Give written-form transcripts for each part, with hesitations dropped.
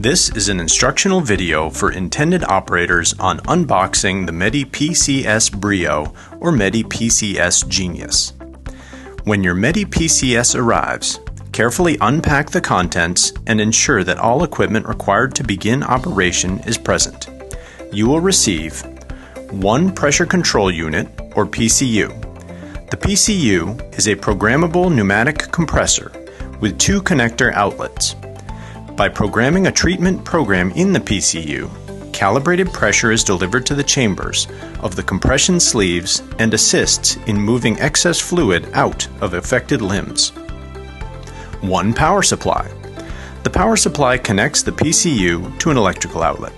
This is an instructional video for intended operators on unboxing the Medi PCS Brio or Medi PCS Genius. When your Medi PCS arrives, carefully unpack the contents and ensure that all equipment required to begin operation is present. You will receive one pressure control unit or PCU. The PCU is a programmable pneumatic compressor with two connector outlets. By programming a treatment program in the PCU, calibrated pressure is delivered to the chambers of the compression sleeves and assists in moving excess fluid out of affected limbs. One power supply. The power supply connects the PCU to an electrical outlet.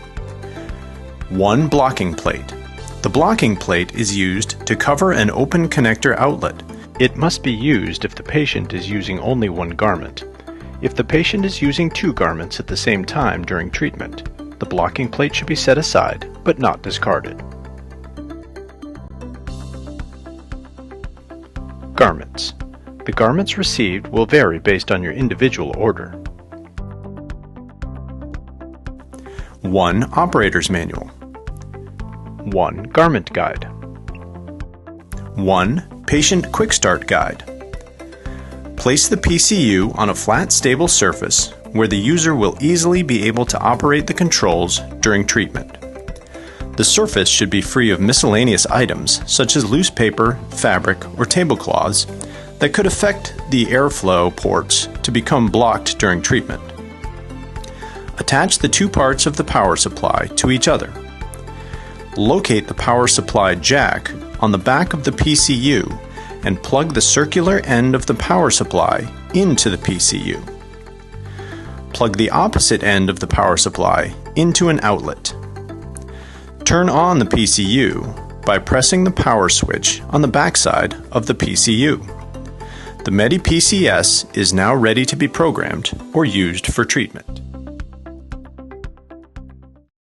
One blocking plate. The blocking plate is used to cover an open connector outlet. It must be used if the patient is using only one garment. If the patient is using two garments at the same time during treatment, the blocking plate should be set aside, but not discarded. Garments. The garments received will vary based on your individual order. 1 Operator's Manual. 1 Garment Guide. 1 Patient Quick Start Guide. Place the PCU on a flat, stable surface where the user will easily be able to operate the controls during treatment. The surface should be free of miscellaneous items such as loose paper, fabric, or tablecloths that could affect the airflow ports to become blocked during treatment. Attach the two parts of the power supply to each other. Locate the power supply jack on the back of the PCU and plug the circular end of the power supply into the PCU. Plug the opposite end of the power supply into an outlet. Turn on the PCU by pressing the power switch on the backside of the PCU. The Medi PCS is now ready to be programmed or used for treatment.